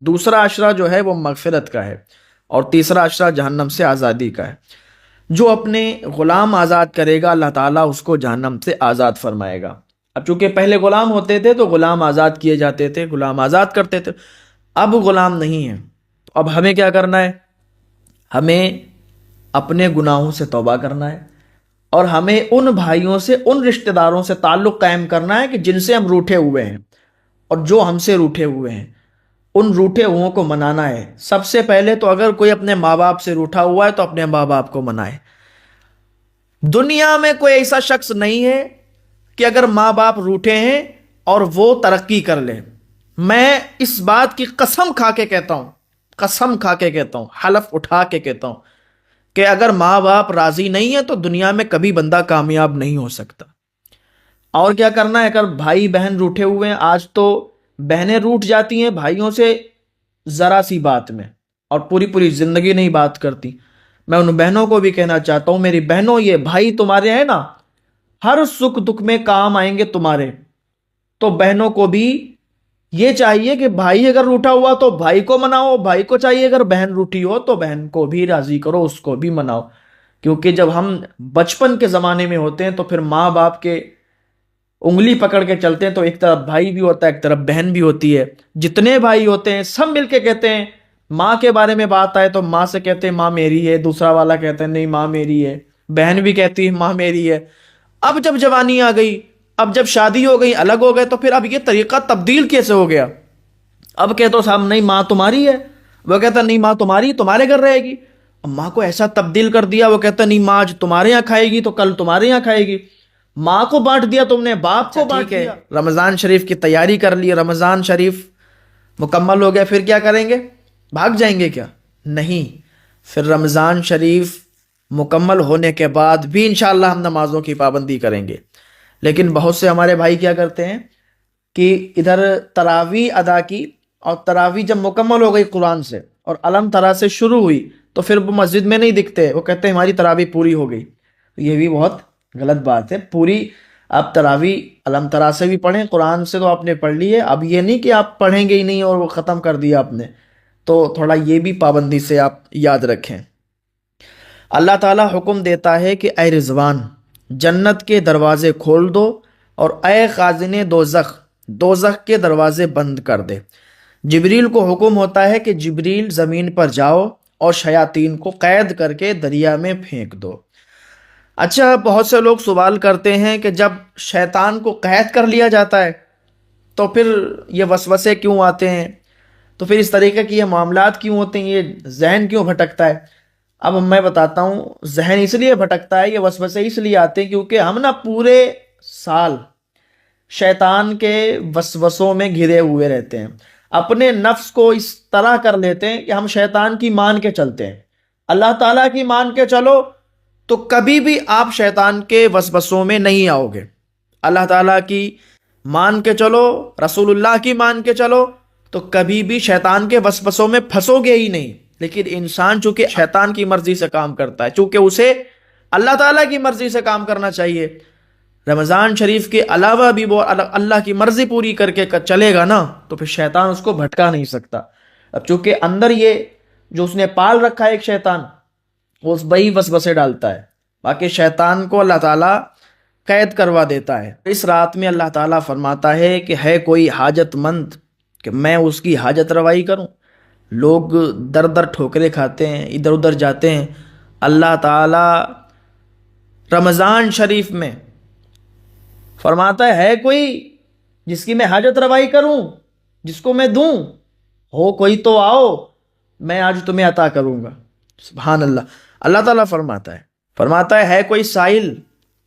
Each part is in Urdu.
دوسرا عشرہ جو ہے وہ مغفرت کا ہے، اور تیسرا عشرہ جہنم سے آزادی کا ہے۔ جو اپنے غلام آزاد کرے گا اللہ تعالیٰ اس کو جہنم سے آزاد فرمائے گا۔ اب چونکہ پہلے غلام ہوتے تھے تو غلام آزاد کیے جاتے تھے، غلام آزاد کرتے تھے، اب غلام نہیں ہیں، تو اب ہمیں کیا کرنا ہے؟ ہمیں اپنے گناہوں سے توبہ کرنا ہے، اور ہمیں ان بھائیوں سے، ان رشتہ داروں سے تعلق قائم کرنا ہے کہ جن سے ہم روٹھے ہوئے ہیں اور جو ہم سے روٹھے ہوئے ہیں، ان روٹھے ہوئوں کو منانا ہے۔ سب سے پہلے تو اگر کوئی اپنے ماں باپ سے روٹھا ہوا ہے تو اپنے ماں باپ کو منائے۔ دنیا میں کوئی ایسا شخص نہیں ہے کہ اگر ماں باپ روٹھے ہیں اور وہ ترقی کر لے۔ میں اس بات کی قسم کھا کے کہتا ہوں، قسم کھا کے کہتا ہوں، حلف اٹھا کے کہتا ہوں کہ اگر ماں باپ راضی نہیں ہے تو دنیا میں کبھی بندہ کامیاب نہیں ہو سکتا۔ اور کیا کرنا ہے؟ اگر بھائی بہن روٹھے ہوئے ہیں، آج تو بہنیں روٹھ جاتی ہیں بھائیوں سے ذرا سی بات میں، اور پوری پوری زندگی نہیں بات کرتی۔ میں ان بہنوں کو بھی کہنا چاہتا ہوں، میری بہنوں، یہ بھائی تمہارے ہیں نا، ہر سکھ دکھ میں کام آئیں گے تمہارے۔ تو بہنوں کو بھی یہ چاہیے کہ بھائی اگر روٹھا ہوا تو بھائی کو مناؤ، بھائی کو چاہیے اگر بہن روٹھی ہو تو بہن کو بھی راضی کرو، اس کو بھی مناؤ۔ کیونکہ جب ہم بچپن کے زمانے میں ہوتے ہیں تو پھر ماں باپ کے انگلی پکڑ کے چلتے ہیں، تو ایک طرف بھائی بھی ہوتا ہے، ایک طرف بہن بھی ہوتی ہے۔ جتنے بھائی ہوتے ہیں سب مل کے کہتے ہیں، ماں کے بارے میں بات آئے تو ماں سے کہتے ہیں ماں میری ہے، دوسرا والا کہتا ہے نہیں ماں میری ہے، بہن بھی کہتی ہے ماں میری ہے۔ اب جب جوانی آ گئی، اب جب شادی ہو گئی، الگ ہو گئے، تو پھر اب یہ طریقہ تبدیل کیسے ہو گیا؟ اب کہتے ہو صاحب نہیں ماں تمہاری ہے، وہ کہتا نہیں ماں تمہاری تمہارے گھر رہے گی۔ اب ماں کو ایسا تبدیل کر دیا، وہ کہتا نہیں ماں آج تمہارے یہاں کھائے گی تو کل تمہارے یہاں کھائے گی۔ ماں کو بانٹ دیا تم نے، باپ کو بانٹ دیا۔ رمضان شریف کی تیاری کر لی، رمضان شریف مکمل ہو گیا، پھر کیا کریں گے؟ بھاگ جائیں گے کیا؟ نہیں، پھر رمضان شریف مکمل ہونے کے بعد بھی انشاءاللہ ہم نمازوں کی پابندی کریں گے۔ لیکن بہت سے ہمارے بھائی کیا کرتے ہیں کہ ادھر تراویح ادا کی، اور تراویح جب مکمل ہو گئی قرآن سے اور علم ترا سے شروع ہوئی تو پھر وہ مسجد میں نہیں دکھتے، وہ کہتے ہیں ہماری تراویح پوری ہو گئی۔ یہ بھی بہت غلط بات ہے۔ پوری آپ تراویح علم ترا سے بھی پڑھیں، قرآن سے تو آپ نے پڑھ لی ہے، اب یہ نہیں کہ آپ پڑھیں گے ہی نہیں اور وہ ختم کر دیا آپ نے۔ تو تھوڑا یہ بھی پابندی سے آپ یاد رکھیں۔ اللہ تعالیٰ حکم دیتا ہے کہ اے رضوان، جنت کے دروازے کھول دو، اور اے خازن دوزخ، دوزخ کے دروازے بند کر دے۔ جبریل کو حکم ہوتا ہے کہ جبریل زمین پر جاؤ اور شیاطین کو قید کر کے دریا میں پھینک دو۔ اچھا، بہت سے لوگ سوال کرتے ہیں کہ جب شیطان کو قید کر لیا جاتا ہے تو پھر یہ وسوسے کیوں آتے ہیں، تو پھر اس طریقے کی یہ معاملات کیوں ہوتے ہیں، یہ ذہن کیوں بھٹکتا ہے؟ اب میں بتاتا ہوں، ذہن اس لیے بھٹکتا ہے، یہ وسوسے اس لیے آتے ہیں کیونکہ ہم نا پورے سال شیطان کے وسوسوں میں گھرے ہوئے رہتے ہیں، اپنے نفس کو اس طرح کر لیتے ہیں کہ ہم شیطان کی مان کے چلتے ہیں۔ اللہ تعالیٰ کی مان کے چلو تو کبھی بھی آپ شیطان کے وسوسوں میں نہیں آؤ گے۔ اللہ تعالیٰ کی مان کے چلو، رسول اللہ کی مان کے چلو، تو کبھی بھی شیطان کے وسوسوں میں پھنسو گے ہی نہیں۔ لیکن انسان چونکہ شیطان کی مرضی سے کام کرتا ہے، چونکہ اسے اللہ تعالیٰ کی مرضی سے کام کرنا چاہیے، رمضان شریف کے علاوہ بھی وہ اللہ کی مرضی پوری کر کے چلے گا نا، تو پھر شیطان اس کو بھٹکا نہیں سکتا۔ اب چونکہ اندر یہ جو اس نے پال رکھا ہے ایک شیطان، وہ اس بئی وسوسے ڈالتا ہے، باقی شیطان کو اللہ تعالیٰ قید کروا دیتا ہے۔ اس رات میں اللہ تعالیٰ فرماتا ہے کہ ہے کوئی حاجت مند کہ میں اس کی حاجت روائی کروں؟ لوگ در در ٹھوکرے کھاتے ہیں، ادھر ادھر جاتے ہیں۔ اللہ تعالیٰ رمضان شریف میں فرماتا ہے کوئی جس کی میں حاجت روائی کروں، جس کو میں دوں؟ ہو کوئی تو آؤ، میں آج تمہیں عطا کروں گا۔ سبحان اللہ۔ اللہ تعالیٰ فرماتا ہے کوئی سائل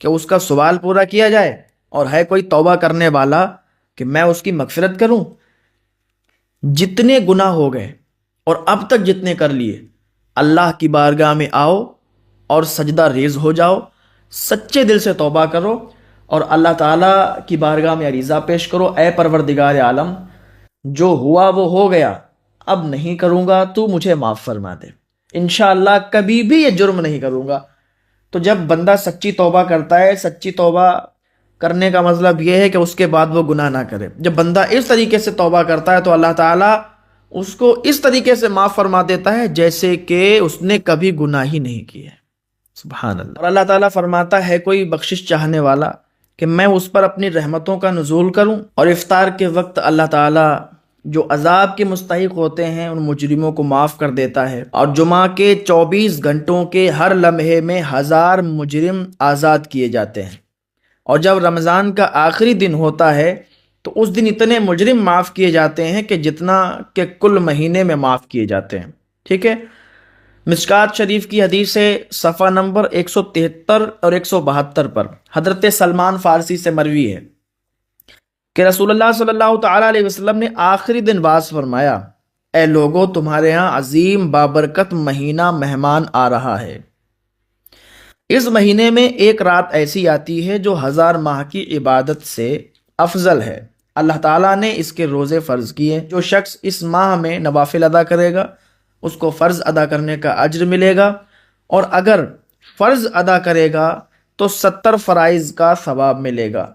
کہ اس کا سوال پورا کیا جائے، اور ہے کوئی توبہ کرنے والا کہ میں اس کی مغفرت کروں۔ جتنے گناہ ہو گئے اور اب تک جتنے کر لیے، اللہ کی بارگاہ میں آؤ اور سجدہ ریز ہو جاؤ، سچے دل سے توبہ کرو اور اللہ تعالیٰ کی بارگاہ میں عریضہ پیش کرو، اے پروردگار عالم، جو ہوا وہ ہو گیا، اب نہیں کروں گا، تو مجھے معاف فرما دے، انشاءاللہ کبھی بھی یہ جرم نہیں کروں گا۔ تو جب بندہ سچی توبہ کرتا ہے، سچی توبہ کرنے کا مطلب یہ ہے کہ اس کے بعد وہ گناہ نہ کرے۔ جب بندہ اس طریقے سے توبہ کرتا ہے تو اللہ تعالیٰ اس کو اس طریقے سے معاف فرما دیتا ہے جیسے کہ اس نے کبھی گناہ ہی نہیں کیا ہے۔ سبحان اللہ۔ اور اللہ تعالیٰ فرماتا ہے کوئی بخشش چاہنے والا کہ میں اس پر اپنی رحمتوں کا نزول کروں، اور افطار کے وقت اللہ تعالیٰ جو عذاب کے مستحق ہوتے ہیں ان مجرموں کو معاف کر دیتا ہے، اور جمعہ کے 24 گھنٹوں کے ہر لمحے میں 1000 مجرم آزاد کیے جاتے ہیں، اور جب رمضان کا آخری دن ہوتا ہے تو اس دن اتنے مجرم معاف کیے جاتے ہیں کہ جتنا کہ کل مہینے میں معاف کیے جاتے ہیں۔ ٹھیک ہے، مشکات شریف کی حدیث ہے، صفحہ نمبر 173 اور 172 پر حضرت سلمان فارسی سے مروی ہے کہ رسول اللہ صلی اللہ تعالیٰ علیہ وسلم نے آخری دن واز فرمایا، اے لوگو تمہارے ہاں عظیم بابرکت مہینہ مہمان آ رہا ہے۔ اس مہینے میں ایک رات ایسی آتی ہے جو 1000 ماہ کی عبادت سے افضل ہے۔ اللہ تعالیٰ نے اس کے روزے فرض کیے، جو شخص اس ماہ میں نوافل ادا کرے گا اس کو فرض ادا کرنے کا اجر ملے گا، اور اگر فرض ادا کرے گا تو 70 فرائض کا ثواب ملے گا۔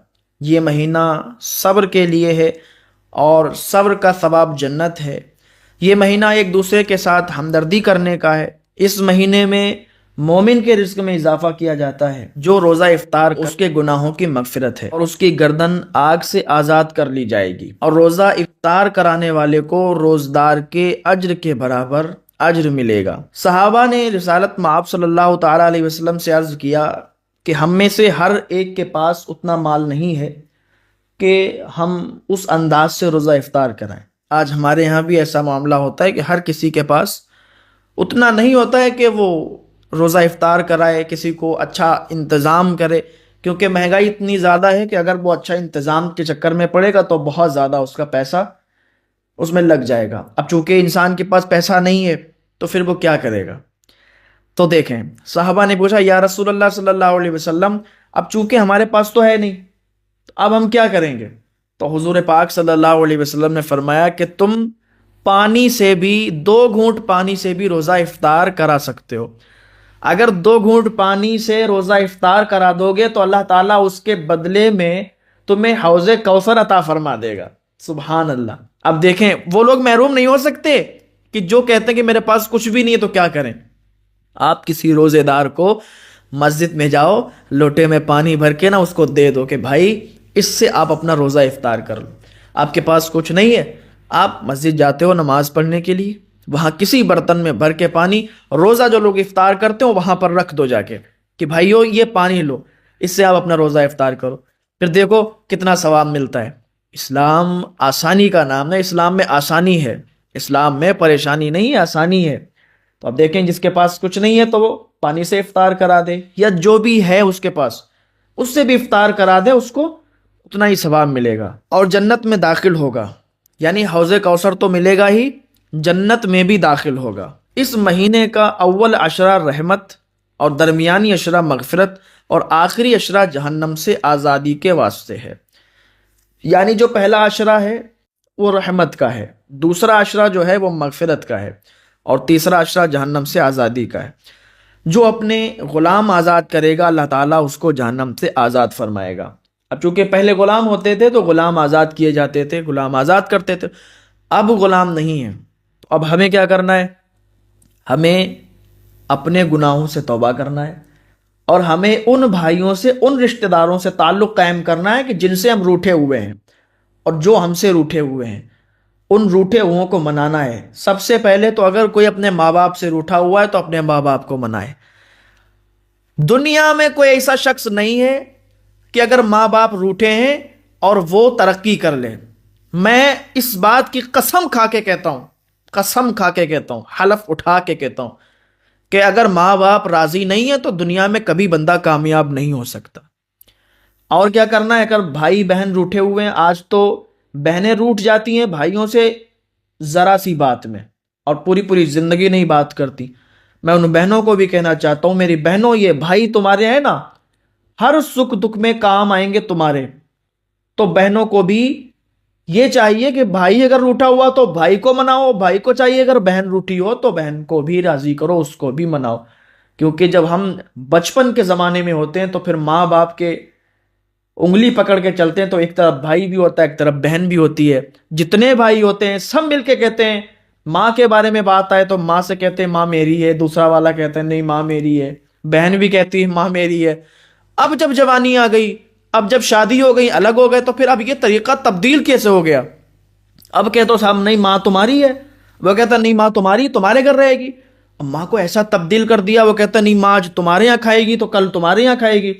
یہ مہینہ صبر کے لیے ہے اور صبر کا ثواب جنت ہے۔ یہ مہینہ ایک دوسرے کے ساتھ ہمدردی کرنے کا ہے۔ اس مہینے میں مومن کے رزق میں اضافہ کیا جاتا ہے۔ جو روزہ افطار اس کے گناہوں کی مغفرت ہے اور اس کی گردن آگ سے آزاد کر لی جائے گی، اور روزہ افطار کرانے والے کو روزدار کے اجر کے برابر اجر ملے گا۔ صحابہ نے رسالت مآب صلی اللہ تعالیٰ علیہ وسلم سے عرض کیا کہ ہم میں سے ہر ایک کے پاس اتنا مال نہیں ہے کہ ہم اس انداز سے روزہ افطار کرائیں۔ آج ہمارے یہاں بھی ایسا معاملہ ہوتا ہے کہ ہر کسی کے پاس اتنا نہیں ہوتا ہے کہ وہ روزہ افطار کرائے، کسی کو اچھا انتظام کرے، کیونکہ مہنگائی اتنی زیادہ ہے کہ اگر وہ اچھا انتظام کے چکر میں پڑے گا تو بہت زیادہ اس کا پیسہ اس میں لگ جائے گا۔ اب چونکہ انسان کے پاس پیسہ نہیں ہے تو پھر وہ کیا کرے گا؟ تو دیکھیں، صحابہ نے پوچھا یا رسول اللہ صلی اللہ علیہ وسلم، اب چونکہ ہمارے پاس تو ہے نہیں، اب ہم کیا کریں گے؟ تو حضور پاک صلی اللہ علیہ وسلم نے فرمایا کہ تم پانی سے بھی 2 گھونٹ پانی سے بھی روزہ افطار کرا سکتے ہو۔ اگر 2 گھونٹ پانی سے روزہ افطار کرا دو گے تو اللہ تعالیٰ اس کے بدلے میں تمہیں حوض کوثر عطا فرما دے گا۔ سبحان اللہ۔ اب دیکھیں، وہ لوگ محروم نہیں ہو سکتے کہ جو کہتے ہیں کہ میرے پاس کچھ بھی نہیں ہے تو کیا کریں؟ آپ کسی روزے دار کو مسجد میں جاؤ، لوٹے میں پانی بھر کے اس کو دے دو کہ بھائی اس سے آپ اپنا روزہ افطار کر لو۔ آپ کے پاس کچھ نہیں ہے، آپ مسجد جاتے ہو نماز پڑھنے کے لیے، وہاں کسی برتن میں بھر کے پانی، روزہ جو لوگ افطار کرتے ہو وہاں پر رکھ دو جا کے کہ بھائیو یہ پانی لو، اس سے آپ اپنا روزہ افطار کرو، پھر دیکھو کتنا ثواب ملتا ہے۔ اسلام آسانی کا نام ہے، اسلام میں آسانی ہے، اسلام میں پریشانی نہیں ہے، آسانی ہے۔ تو اب دیکھیں، جس کے پاس کچھ نہیں ہے تو وہ پانی سے افطار کرا دے، یا جو بھی ہے اس کے پاس اس سے بھی افطار کرا دے، اس کو اتنا ہی ثواب ملے گا اور جنت میں داخل ہوگا۔ یعنی حوض کوثر تو ملے گا ہی، جنت میں بھی داخل ہوگا۔ اس مہینے کا اول عشرہ رحمت اور درمیانی عشرہ مغفرت اور آخری عشرہ جہنم سے آزادی کے واسطے ہے۔ یعنی جو پہلا عشرہ ہے وہ رحمت کا ہے، دوسرا عشرہ جو ہے وہ مغفرت کا ہے، اور تیسرا عشرہ جہنم سے آزادی کا ہے۔ جو اپنے غلام آزاد کرے گا اللہ تعالیٰ اس کو جہنم سے آزاد فرمائے گا۔ اب چونکہ پہلے غلام ہوتے تھے تو غلام آزاد کیے جاتے تھے، غلام آزاد کرتے تھے، اب غلام نہیں ہیں، تو اب ہمیں کیا کرنا ہے؟ ہمیں اپنے گناہوں سے توبہ کرنا ہے، اور ہمیں ان بھائیوں سے، ان رشتہ داروں سے تعلق قائم کرنا ہے کہ جن سے ہم روٹھے ہوئے ہیں اور جو ہم سے روٹھے ہوئے ہیں، ان روٹھے ہوئوں کو منانا ہے۔ سب سے پہلے تو اگر کوئی اپنے ماں باپ سے روٹھا ہوا ہے تو اپنے ماں باپ کو منائے۔ دنیا میں کوئی ایسا شخص نہیں ہے کہ اگر ماں باپ روٹھے ہیں اور وہ ترقی کر لے۔ میں اس بات کی قسم کھا کے کہتا ہوں، قسم کھا کے کہتا ہوں، حلف اٹھا کے کہتا ہوں کہ اگر ماں باپ راضی نہیں ہے تو دنیا میں کبھی بندہ کامیاب نہیں ہو سکتا۔ اور کیا کرنا ہے؟ اگر بھائی بہن روٹھے ہوئے ہیں، آج تو بہنیں روٹھ جاتی ہیں بھائیوں سے ذرا سی بات میں اور پوری پوری زندگی نہیں بات کرتی۔ میں ان بہنوں کو بھی کہنا چاہتا ہوں، میری بہنوں، یہ بھائی تمہارے ہیں نا، ہر سکھ دکھ میں کام آئیں گے تمہارے۔ تو بہنوں کو بھی یہ چاہیے کہ بھائی اگر روٹھا ہوا تو بھائی کو مناؤ، بھائی کو چاہیے اگر بہن روٹھی ہو تو بہن کو بھی راضی کرو، اس کو بھی مناؤ۔ کیونکہ جب ہم بچپن کے زمانے میں ہوتے ہیں تو پھر ماں باپ کے انگلی پکڑ کے چلتے ہیں تو ایک طرف بھائی بھی ہوتا ہے، ایک طرف بہن بھی ہوتی ہے۔ جتنے بھائی ہوتے ہیں سب مل کے کہتے ہیں ماں کے بارے میں بات آئے تو ماں سے کہتے ہیں ماں میری ہے، دوسرا والا کہتا ہے نہیں ماں میری ہے، بہن بھی کہتی ہے ماں میری ہے۔ اب جب جوانی آ گئی، اب جب شادی ہو گئی، الگ ہو گئے، تو پھر اب یہ طریقہ تبدیل کیسے ہو گیا؟ اب کہتے ہو صاحب نہیں ماں تمہاری ہے، وہ کہتا نہیں ماں تمہاری تمہارے گھر رہے گی۔ اب ماں کو ایسا تبدیل کر دیا، وہ کہتا نہیں ماں آج تمہارے یہاں کھائے گی تو کل تمہارے یہاں کھائے گی۔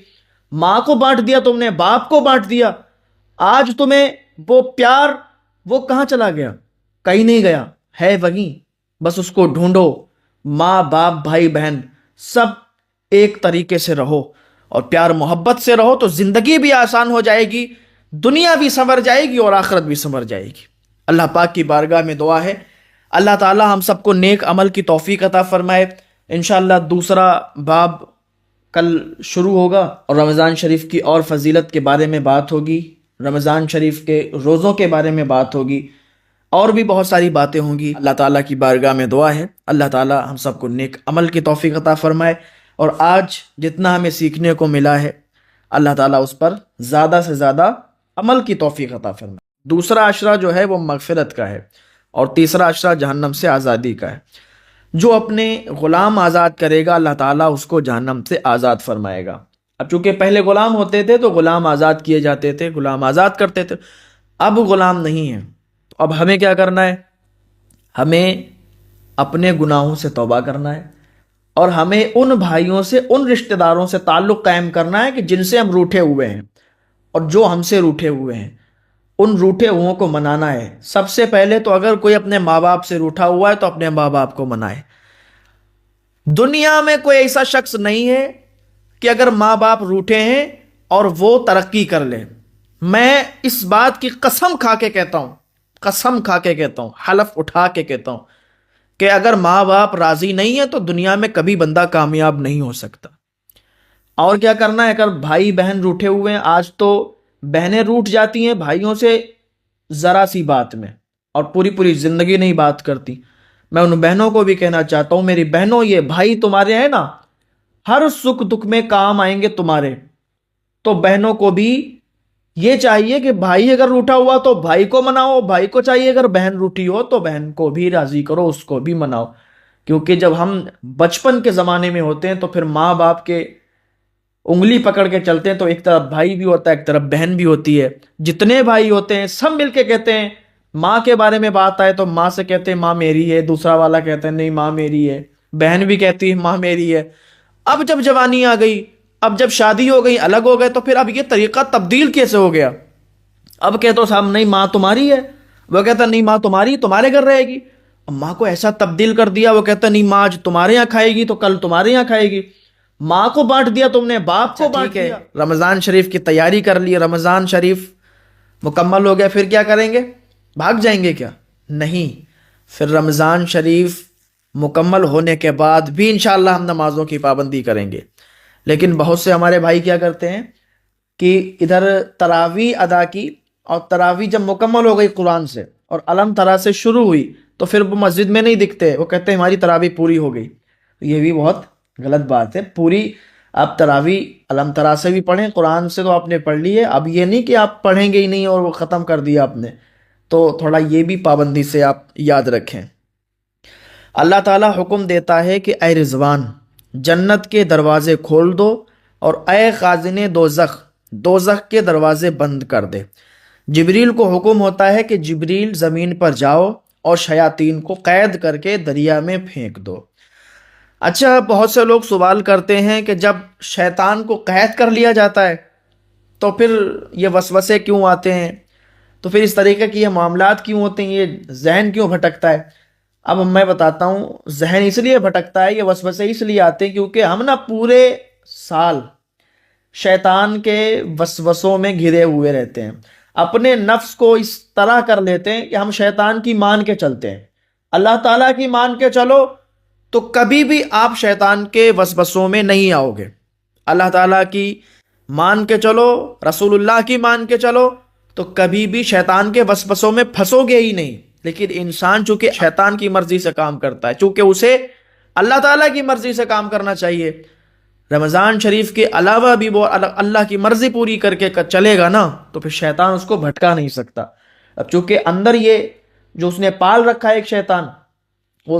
ماں کو بانٹ دیا تم نے، باپ کو بانٹ دیا، آج تمہیں وہ پیار وہ کہاں چلا گیا؟ کہیں نہیں گیا، ہے وہیں، بس اس کو ڈھونڈو۔ ماں باپ بھائی بہن سب ایک طریقے سے رہو اور پیار محبت سے رہو تو زندگی بھی آسان ہو جائے گی، دنیا بھی سنور جائے گی اور آخرت بھی سنور جائے گی۔ اللہ پاک کی بارگاہ میں دعا ہے اللہ تعالی ہم سب کو نیک عمل کی توفیق عطا فرمائے۔ انشاءاللہ دوسرا باب کل شروع ہوگا اور رمضان شریف کی اور فضیلت کے بارے میں بات ہوگی، رمضان شریف کے روزوں کے بارے میں بات ہوگی، اور بھی بہت ساری باتیں ہوں گی۔ اللہ تعالیٰ کی بارگاہ میں دعا ہے اللہ تعالیٰ ہم سب کو نیک عمل کی توفیق عطا فرمائے، اور آج جتنا ہمیں سیکھنے کو ملا ہے اللہ تعالیٰ اس پر زیادہ سے زیادہ عمل کی توفیق عطا فرمائے۔ دوسرا عشرہ جو ہے وہ مغفرت کا ہے، اور تیسرا عشرہ جہنم سے آزادی کا ہے۔ جو اپنے غلام آزاد کرے گا اللہ تعالیٰ اس کو جہنم سے آزاد فرمائے گا۔ اب چونکہ پہلے غلام ہوتے تھے تو غلام آزاد کیے جاتے تھے، غلام آزاد کرتے تھے، اب غلام نہیں ہیں، تو اب ہمیں کیا کرنا ہے؟ ہمیں اپنے گناہوں سے توبہ کرنا ہے، اور ہمیں ان بھائیوں سے، ان رشتہ داروں سے تعلق قائم کرنا ہے کہ جن سے ہم روٹھے ہوئے ہیں اور جو ہم سے روٹھے ہوئے ہیں، ان روٹھے ہوئوں کو منانا ہے۔ سب سے پہلے تو اگر کوئی اپنے ماں باپ سے روٹھا ہوا ہے تو اپنے ماں باپ کو منائے۔ دنیا میں کوئی ایسا شخص نہیں ہے کہ اگر ماں باپ روٹھے ہیں اور وہ ترقی کر لے۔ میں اس بات کی قسم کھا کے کہتا ہوں، قسم کھا کے کہتا ہوں، حلف اٹھا کے کہتا ہوں کہ اگر ماں باپ راضی نہیں ہے تو دنیا میں کبھی بندہ کامیاب نہیں ہو سکتا۔ اور کیا کرنا ہے؟ اگر بھائی بہن روٹھے ہوئے ہیں، آج تو بہنیں روٹھ جاتی ہیں بھائیوں سے ذرا سی بات میں اور پوری پوری زندگی نہیں بات کرتی۔ میں ان بہنوں کو بھی کہنا چاہتا ہوں، میری بہنوں یہ بھائی تمہارے ہیں نا، ہر سکھ دکھ میں کام آئیں گے تمہارے، تو بہنوں کو بھی یہ چاہیے کہ بھائی اگر روٹھا ہوا تو بھائی کو مناؤ، بھائی کو چاہیے اگر بہن روٹھی ہو تو بہن کو بھی راضی کرو، اس کو بھی مناؤ۔ کیونکہ جب ہم بچپن کے زمانے میں ہوتے ہیں تو پھر ماں باپ کے انگلی پکڑ کے چلتے ہیں تو ایک طرف بھائی بھی ہوتا ہے، ایک طرف بہن بھی ہوتی ہے، جتنے بھائی ہوتے ہیں سب مل کے کہتے ہیں، ماں کے بارے میں بات آئے تو ماں سے کہتے ہیں ماں میری ہے، دوسرا والا کہتا ہے نہیں ماں میری ہے، بہن بھی کہتی ہے ماں میری ہے۔ اب جب جوانی آ گئی، اب جب شادی ہو گئی، الگ ہو گئے، تو پھر اب یہ طریقہ تبدیل کیسے ہو گیا؟ اب کہتے ہو صاحب نہیں ماں تمہاری ہے، وہ کہتا نہیں ماں تمہاری تمہارے گھر رہے گی۔ اب ماں کو ایسا تبدیل کر دیا، وہ کہتا نہیں ماں آج تمہارے یہاں کھائے گی تو کل تمہارے یہاں کھائے گی۔ ماں کو بانٹ دیا تم نے، باپ کو بانٹ دیا۔ رمضان شریف کی تیاری کر لی، رمضان شریف مکمل ہو گیا، پھر کیا کریں گے؟ بھاگ جائیں گے کیا؟ نہیں، پھر رمضان شریف مکمل ہونے کے بعد بھی انشاءاللہ ہم نمازوں کی پابندی کریں گے۔ لیکن بہت سے ہمارے بھائی کیا کرتے ہیں کہ ادھر تراویح ادا کی، اور تراویح جب مکمل ہو گئی قرآن سے اور علم ترا سے شروع ہوئی تو پھر وہ مسجد میں نہیں دکھتے، وہ کہتے ہیں ہماری تراویح پوری ہو گئی۔ یہ بھی بہت غلط بات ہے۔ پوری آپ تراویح علم ترا سے بھی پڑھیں، قرآن سے تو آپ نے پڑھ لی ہے، اب یہ نہیں کہ آپ پڑھیں گے ہی نہیں اور وہ ختم کر دیا آپ نے، تو تھوڑا یہ بھی پابندی سے آپ یاد رکھیں۔ اللہ تعالیٰ حکم دیتا ہے کہ اے رضوان جنت کے دروازے کھول دو، اور اے خازن دوزخ دوزخ کے دروازے بند کر دے۔ جبریل کو حکم ہوتا ہے کہ جبریل زمین پر جاؤ اور شیاطین کو قید کر کے دریا میں پھینک دو۔ اچھا، بہت سے لوگ سوال کرتے ہیں کہ جب شیطان کو قید کر لیا جاتا ہے تو پھر یہ وسوسے کیوں آتے ہیں، تو پھر اس طریقے کی یہ معاملات کیوں ہوتے ہیں، یہ ذہن کیوں بھٹکتا ہے؟ اب میں بتاتا ہوں، ذہن اس لیے بھٹکتا ہے، یہ وسوسے اس لیے آتے ہیں کیونکہ ہم نا پورے سال شیطان کے وسوسوں میں گھرے ہوئے رہتے ہیں، اپنے نفس کو اس طرح کر لیتے ہیں کہ ہم شیطان کی مان کے چلتے ہیں۔ اللہ تعالیٰ کی مان کے چلو تو کبھی بھی آپ شیطان کے وسوسوں میں نہیں آؤ گے۔ اللہ تعالیٰ کی مان کے چلو، رسول اللہ کی مان کے چلو، تو کبھی بھی شیطان کے وسوسوں میں پھنسو گے ہی نہیں۔ لیکن انسان چونکہ شیطان کی مرضی سے کام کرتا ہے، چونکہ اسے اللہ تعالیٰ کی مرضی سے کام کرنا چاہیے، رمضان شریف کے علاوہ بھی وہ اللہ کی مرضی پوری کر کے چلے گا نا، تو پھر شیطان اس کو بھٹکا نہیں سکتا۔ اب چونکہ اندر یہ جو اس نے پال رکھا ہے ایک شیطان، وہ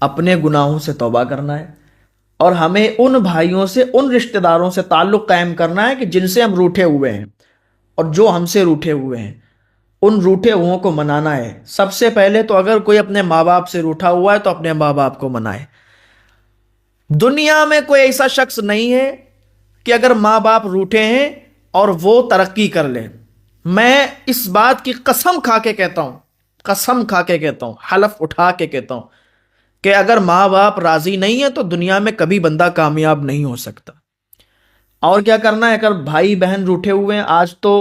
اپنے گناہوں سے توبہ کرنا ہے، اور ہمیں ان بھائیوں سے، ان رشتہ داروں سے تعلق قائم کرنا ہے کہ جن سے ہم روٹھے ہوئے ہیں اور جو ہم سے روٹھے ہوئے ہیں، ان روٹھے ہوئوں کو منانا ہے۔ سب سے پہلے تو اگر کوئی اپنے ماں باپ سے روٹھا ہوا ہے تو اپنے ماں باپ کو منائے۔ دنیا میں کوئی ایسا شخص نہیں ہے کہ اگر ماں باپ روٹھے ہیں اور وہ ترقی کر لے۔ میں اس بات کی قسم کھا کے کہتا ہوں، قسم کھا کے کہتا ہوں، حلف اٹھا کے کہتا ہوں کہ اگر ماں باپ راضی نہیں ہے تو دنیا میں کبھی بندہ کامیاب نہیں ہو سکتا۔ اور کیا کرنا ہے؟ اگر بھائی بہن روٹھے ہوئے ہیں، آج تو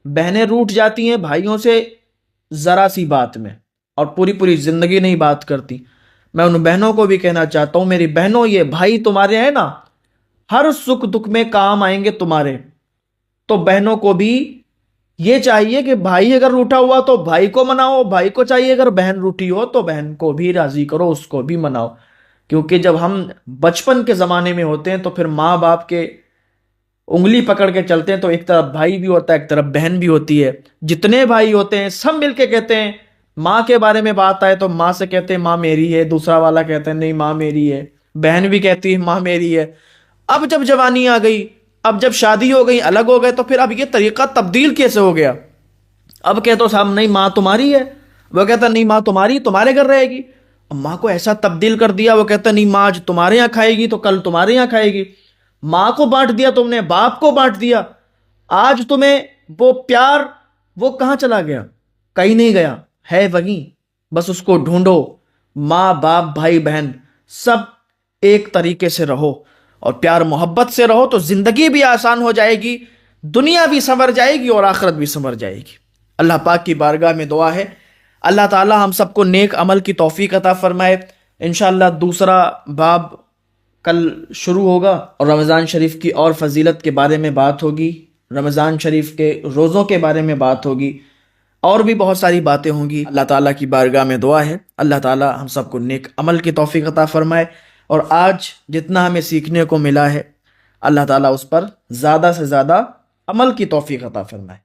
بہنیں روٹھ جاتی ہیں بھائیوں سے ذرا سی بات میں، اور پوری پوری زندگی نہیں بات کرتی۔ میں ان بہنوں کو بھی کہنا چاہتا ہوں، میری بہنوں، یہ بھائی تمہارے ہیں نا، ہر سکھ دکھ میں کام آئیں گے تمہارے۔ تو بہنوں کو بھی یہ چاہیے کہ بھائی اگر روٹھا ہوا تو بھائی کو مناؤ، بھائی کو چاہیے اگر بہن روٹھی ہو تو بہن کو بھی راضی کرو، اس کو بھی مناؤ۔ کیونکہ جب ہم بچپن کے زمانے میں ہوتے ہیں تو پھر ماں باپ کے انگلی پکڑ کے چلتے ہیں، تو ایک طرف بھائی بھی ہوتا ہے، ایک طرف بہن بھی ہوتی ہے۔ جتنے بھائی ہوتے ہیں سب مل کے کہتے ہیں، ماں کے بارے میں بات آئے تو ماں سے کہتے ہیں ماں میری ہے، دوسرا والا کہتے ہیں نہیں ماں میری ہے، بہن بھی کہتی ہے ماں میری ہے۔ اب جب جوانی آ گئی، اب جب شادی ہو گئی، الگ ہو گئے، تو پھر اب یہ طریقہ تبدیل کیسے ہو گیا؟ اب کہتے ہو صاحب نہیں ماں تمہاری ہے، وہ کہتا نہیں ماں تمہاری، تمہارے گھر رہے گی۔ اب ماں کو ایسا تبدیل کر دیا، وہ کہتا نہیں ماں آج تمہارے یہاں کھائے گی تو کل تمہارے یہاں کھائے گی۔ ماں کو بانٹ دیا تم نے، باپ کو بانٹ دیا، آج تمہیں وہ پیار وہ کہاں چلا گیا؟ کہیں نہیں گیا، ہے وہیں، بس اس کو ڈھونڈو۔ ماں باپ بھائی بہن سب ایک طریقے سے رہو اور پیار محبت سے رہو تو زندگی بھی آسان ہو جائے گی، دنیا بھی سنور جائے گی اور آخرت بھی سنور جائے گی۔ اللہ پاک کی بارگاہ میں دعا ہے اللہ تعالی ہم سب کو نیک عمل کی توفیق عطا فرمائے۔ انشاءاللہ دوسرا باب کل شروع ہوگا اور رمضان شریف کی اور فضیلت کے بارے میں بات ہوگی، رمضان شریف کے روزوں کے بارے میں بات ہوگی، اور بھی بہت ساری باتیں ہوں گی۔ اللہ تعالیٰ کی بارگاہ میں دعا ہے اللہ تعالیٰ ہم سب کو نیک عمل کی توفیق عطا فرمائے، اور آج جتنا ہمیں سیکھنے کو ملا ہے اللہ تعالیٰ اس پر زیادہ سے زیادہ عمل کی توفیق عطا فرمائے۔